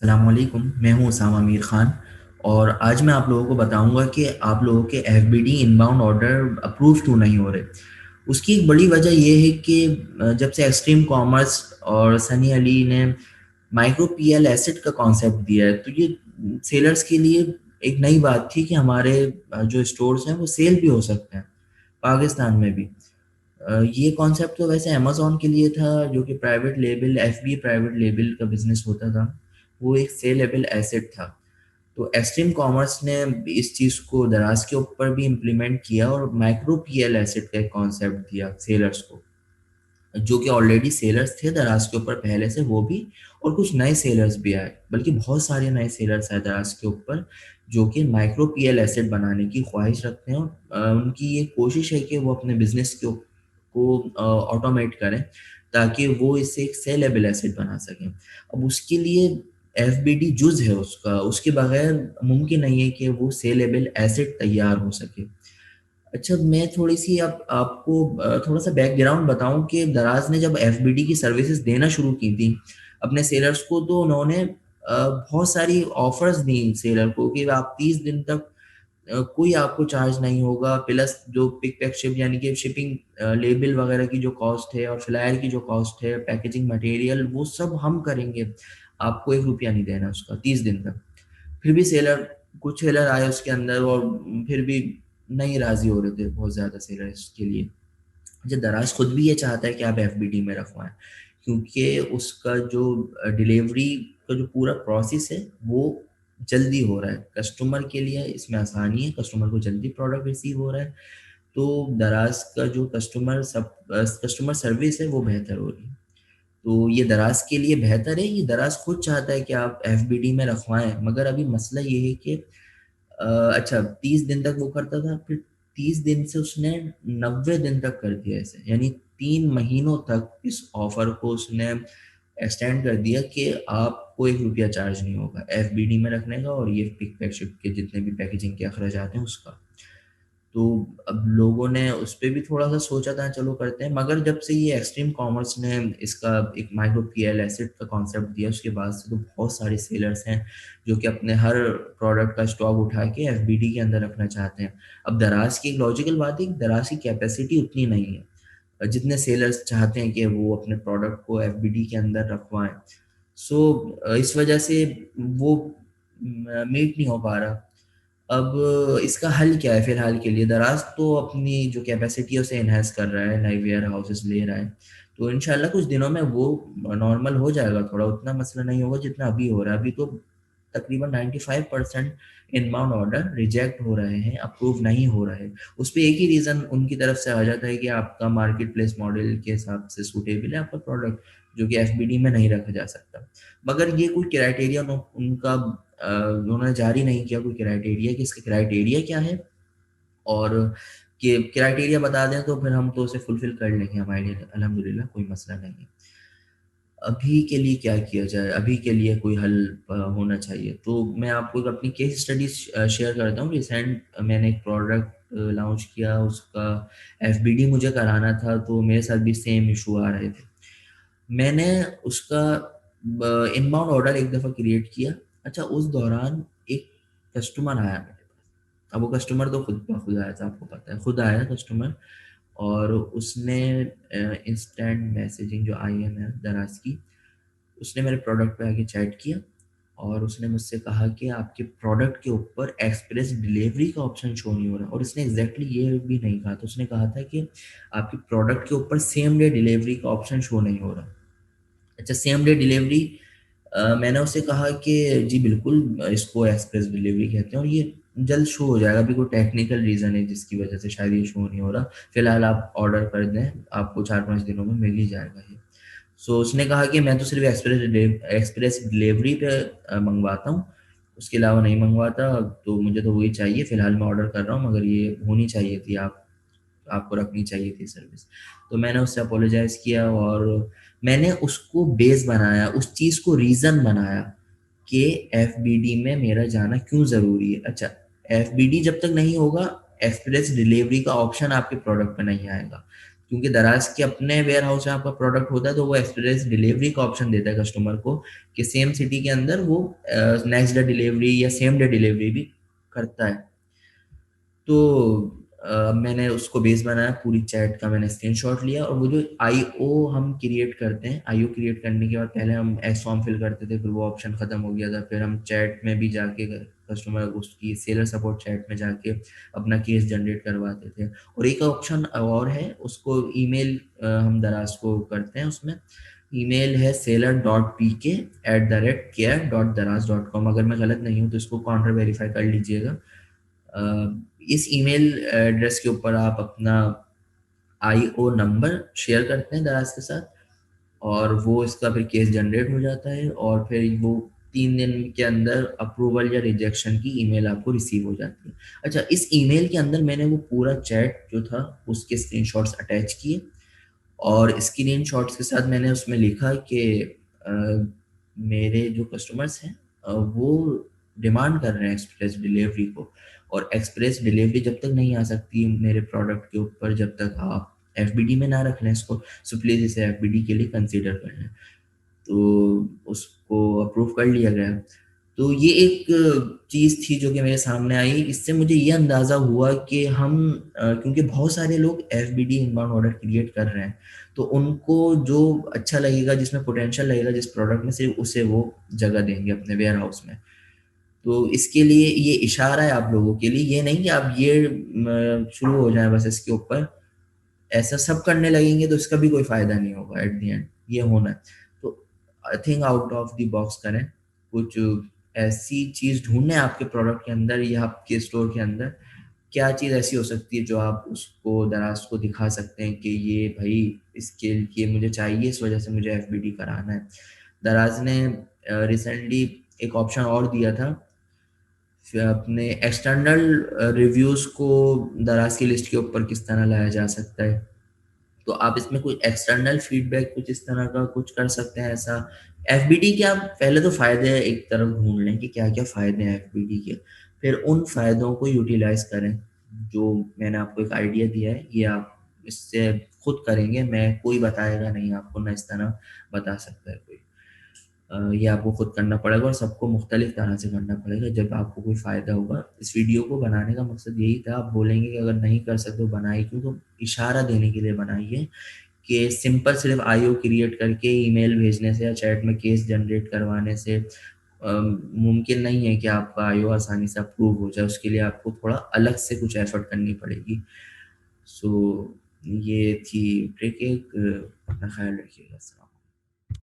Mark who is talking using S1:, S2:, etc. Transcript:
S1: अस्सलाम वालेकुम, मैं हूँ उसामा मीर ख़ान और आज मैं आप लोगों को बताऊँगा कि आप लोगों के एफबीडी इनबाउंड ऑर्डर अप्रूव क्यों नहीं हो रहे। उसकी एक बड़ी वजह ये है कि जब से एक्सट्रीम कॉमर्स और सनी अली ने माइक्रो पीएल एसेट का कॉन्सेप्ट दिया है, तो ये सेलर्स के लिए एक नई बात थी कि हमारे जो स्टोर्स हैं वो सेल भी हो सकते हैं, पाकिस्तान में भी। ये कॉन्सेप्ट तो वैसे अमेज़न के लिए था जो कि private label FB private label का बिज़नेस होता था। वो एक सेलेबल एसेट था। तो एक्सट्रीम कॉमर्स ने इस चीज़ को दराज के ऊपर भी इम्प्लीमेंट किया और माइक्रो पीएल एसेट का एक कॉन्सेप्ट दिया सेलर्स को, जो कि ऑलरेडी सेलर्स थे दराज के ऊपर पहले से वो भी, और कुछ नए सेलर्स भी आए, बल्कि बहुत सारे नए सेलर्स आए दराज के ऊपर जो कि माइक्रो पीएल एसेट बनाने की ख्वाहिश रखते हैं और उनकी ये कोशिश है कि वो अपने बिजनेस को ऑटोमेट करें ताकि वो इससे एक सेलेबल एसेट बना सकें। अब उसके लिए एफबीडी जुज़ है उसका, उसके बगैर मुमकिन नहीं है कि वो सेलेबल एसेट तैयार हो सके। अच्छा, मैं थोड़ी-सी अब आपको थोड़ा-सा बैकग्राउंड बताऊँ कि दराज़ ने जब एफबीडी की सर्विसेज़ देना शुरू की थी, अपने सेलर्स को, तो उन्होंने बहुत सारी ऑफ़र्स दी सेलर को कि आप 30 दिन तक कोई आपको चार्ज नहीं होगा, प्लस जो पिक पैक शिप यानी कि शिपिंग लेबल वगैरह की जो कॉस्ट है और फ्लायर की जो कॉस्ट है, पैकेजिंग मटेरियल, वो सब हम करेंगे। आपको ₹1 नहीं देना उसका 30 दिन तक। फिर भी कुछ सेलर आए उसके अंदर और फिर भी नहीं राज़ी हो रहे थे बहुत ज़्यादा सेलर इसके लिए। अच्छा, दराज़ खुद भी ये चाहता है कि आप एफबीडी में रखवाएँ, क्योंकि उसका जो डिलीवरी का जो पूरा प्रोसेस है, वो जल्दी हो रहा है। कस्टमर के लिए इसमें आसानी है, कस्टमर को जल्दी प्रोडक्ट रिसीव हो रहा है, तो दराज़ का जो कस्टमर सर्विस है, वो बेहतर हो रही है। तो ये दराज़ के लिए बेहतर है, ये दराज़ खुद चाहता है कि आप एफबीडी में रखवाएँ, मगर अभी मसला ये है कि अच्छा, 30 दिन तक वो करता था, फिर 30 दिन से उसने 90 दिन तक कर दिया इसे, यानी 3 महीनों तक इस ऑफ़र को उसने एक्सटेंड कर दिया कि आपको ₹1 चार्ज नहीं होगा एफबीडी में रखने का और ये पिक पैक शिप के जितने भी पैकेजिंग के अखराजात हैं उसका। तो अब लोगों ने उस पे भी थोड़ा-सा सोचा था चलो करते हैं, मगर जब से ये एक्सट्रीम कॉमर्स ने इसका एक माइक्रो पीएल एसिड का कॉन्सेप्ट दिया, उसके बाद से तो बहुत सारे सेलर्स हैं जो कि अपने हर प्रोडक्ट का स्टॉक उठा के एफबीडी के अंदर रखना चाहते हैं। अब दराज़ की एक लॉजिकल बात है कि दराज़ की कैपेसिटी उतनी नहीं है। जितने सेलर्स चाहते हैं कि वो अपने प्रोडक्ट को एफबीडी के अंदर रखवाएँ। सो इस वजह से वो मीट नहीं हो पा रहा। अब इसका हल क्या है फ़िलहाल के लिए? दराज़ तो अपनी जो कैपेसिटी है उसे एनहांस कर रहा है, नए वेयर हाउसेज़ ले रहा है। तो इंशाअल्लाह कुछ दिनों में वो नॉर्मल हो जाएगा थोड़ा, उतना मसला नहीं होगा जितना अभी हो रहा है। अभी तो तकरीबन 95% इनबाउंड ऑर्डर रिजेक्ट हो रहे हैं, अप्रूव नहीं हो रहे। उसपे एक ही रीज़न उनकी तरफ से आ जाता है कि आपका मार्केट प्लेस मॉडल के हिसाब से सूटेबल है आपका प्रोडक्ट, जो कि एफबीडी में नहीं रखा जा सकता। मगर ये कोई क्राइटेरिया उनका उन्होंने जारी नहीं किया कोई क्राइटेरिया कि इसका क्राइटेरिया क्या है, और कि क्राइटेरिया बता दें तो फिर हम तो उसे फुलफ़िल कर लेंगे हमारे लिए अल्हम्दुलिल्लाह, कोई मसला नहीं है। अभी के लिए क्या किया जाए? अभी के लिए कोई हल होना चाहिए। तो मैं आपको एक अपनी केस स्टडी शेयर करता हूँ। रिसेंट मैंने एक प्रोडक्ट लॉन्च किया, उसका एफबीडी मुझे कराना था, तो मेरे साथ भी सेम इश्यू आ रहे थे। मैंने उसका इनबाउंड ऑर्डर एक दफ़ा क्रिएट किया। अच्छा, उस दौरान एक कस्टमर आया मेरे पास। अब वो कस्टमर तो खुद ब खुद आया था, आपको पता है, खुद आया कस्टमर, और उसने इंस्टेंट मैसेजिंग जो आईएम है दराज़ की, उसने मेरे प्रोडक्ट पे आके चैट किया और उसने मुझसे कहा कि आपके प्रोडक्ट के ऊपर एक्सप्रेस डिलीवरी का ऑप्शन शो नहीं हो रहा, और उसने एग्ज़ैक्टली ये भी नहीं कहा था, उसने कहा था कि आपके प्रोडक्ट के ऊपर सेम डे डिलीवरी का ऑप्शन शो नहीं हो रहा। अच्छा, सेम डे डिलीवरी, मैंने उससे कहा कि जी बिल्कुल, इसको एक्सप्रेस डिलीवरी कहते हैं और ये जल्द शो हो जाएगा। अभी कोई टेक्निकल रीज़न है जिसकी वजह से शायद ये शो नहीं हो रहा। फ़िलहाल आप ऑर्डर कर दें, आपको 4-5 दिनों में मिल ही जाएगा ये। सो उसने कहा कि मैं तो सिर्फ़ एक्सप्रेस डिलीवरी पे मँगवाता हूँ, उसके अलावा नहीं मँगवाता, तो मुझे तो वही चाहिए। फ़िलहाल मैं ऑर्डर कर रहा हूँ, मगर ये होनी चाहिए थी, आपको रखनी चाहिए थी सर्विस। तो मैंने उससे अपोलोजाइज़ किया और मैंने उसको बेस बनाया, उस चीज़ को रीज़न बनाया कि एफबीडी में मेरा जाना क्यों ज़रूरी है। अच्छा, एफबीडी जब तक नहीं होगा, एक्सप्रेस डिलीवरी का ऑप्शन आपके प्रोडक्ट पे नहीं आएगा। क्योंकि दराज के अपने वेयर हाउस में आपका प्रोडक्ट होता है तो वो एक्सप्रेस डिलीवरी का ऑप्शन देता है कस्टमर को कि सेम सिटी के अंदर वो नेक्स्ट डे डिलीवरी या सेम डे डिलीवरी भी करता है। तो मैंने उसको बेस बनाया, पूरी चैट का मैंने स्क्रीनशॉट लिया और वो जो आईओ हम क्रिएट करते हैं, आईओ क्रिएट करने के बाद पहले हम एक्स फॉर्म फिल करते थे, फिर वो ऑप्शन खत्म हो गया था, फिर हम चैट में भी जाके कस्टमर उसकी सेलर सपोर्ट चैट में जाके अपना केस जनरेट करवाते थे। और एक ऑप्शन और है, उसको ईमेल हम दराज को करते हैं, उसमें ईमेल है seller.pk@care.daraz.com। अगर मैं गलत नहीं हूँ तो इसको काउंटर वेरीफाई कर लीजिएगा। इस ईमेल एड्रेस के ऊपर आप अपना आईओ नंबर शेयर करते हैं दराज के साथ और वो इसका फिर केस जनरेट हो जाता है और फिर वो 3 दिन के अंदर अप्रूवल या रिजेक्शन की ईमेल आपको रिसीव हो जाती है। अच्छा, इस ईमेल के अंदर मैंने वो पूरा चैट जो था उसके स्क्रीनशॉट्स अटैच किए और स्क्रीनशॉट्स के साथ मैंने उसमें लिखा कि अ, मेरे जो कस्टमर्स हैं वो डिमांड कर रहे हैं एक्सप्रेस डिलीवरी को, और एक्सप्रेस डिलीवरी जब तक नहीं आ सकती मेरे प्रोडक्ट के ऊपर जब तक आप एफबीडी में ना रख लें इसको, सो प्लीज़ इसे एफबीडी के लिए कंसीडर कर लें। तो उसको अप्रूव कर लिया गया। तो ये एक चीज़ थी जो कि मेरे सामने आई। इससे मुझे ये अंदाज़ा हुआ कि हम क्योंकि बहुत सारे लोग एफबीडी इनबाउंड ऑर्डर क्रिएट कर रहे हैं, तो उनको जो अच्छा लगेगा, जिसमें पोटेंशियल लगेगा जिस प्रोडक्ट में, सिर्फ उसे वो जगह देंगे अपने वेयर हाउस में। तो इसके लिए ये इशारा है आप लोगों के लिए, ये नहीं कि आप ये शुरू हो जाएं बस इसके ऊपर, ऐसा सब करने लगेंगे तो इसका भी कोई फायदा नहीं होगा एट द एंड, ये होना है। तो I think out of the box करें, कुछ ऐसी चीज ढूंढें आपके प्रोडक्ट के अंदर या आपके स्टोर के अंदर, क्या चीज ऐसी हो सकती है जो आप उसको दराज को दिखा सकते हैं कि ये भाई इसके लिए मुझे चाहिए, इस वजह से मुझे एफबीडी कराना है। दराज ने रिसेंटली एक ऑप्शन और दिया था, फिर अपने एक्सटर्नल रिव्यूज को दराज की लिस्ट के ऊपर किस तरह लाया जा सकता है। तो आप इसमें कोई एक्सटर्नल फीडबैक कुछ इस तरह का कुछ कर सकते हैं ऐसा। एफबीडी के आप पहले तो फायदे एक तरफ ढूंढ लें कि क्या क्या फायदे हैं एफबीडी के, फिर उन फायदों को यूटिलाइज करें। जो मैंने आपको एक आइडिया दिया है ये आप इससे खुद करेंगे, मैं कोई बताएगा नहीं आपको, ना इस तरह बता सकता है कोई। ये आपको खुद करना पड़ेगा और सबको मुख्तलिफ तरह से करना पड़ेगा जब आपको कोई फ़ायदा होगा। इस वीडियो को बनाने का मकसद यही था, आप बोलेंगे कि अगर नहीं कर सकते तो बनाइए क्यों, तो इशारा देने के लिए बनाइए कि सिंपल सिर्फ आईओ क्रिएट करके ईमेल भेजने से या चैट में केस जनरेट करवाने से मुमकिन नहीं है कि आपका आईओ आसानी से अप्रूव हो जाए। उसके लिए आपको थोड़ा अलग से कुछ एफर्ट करनी पड़ेगी। सो ये थी ट्रिक एक। अपना ख्याल रखिएगा।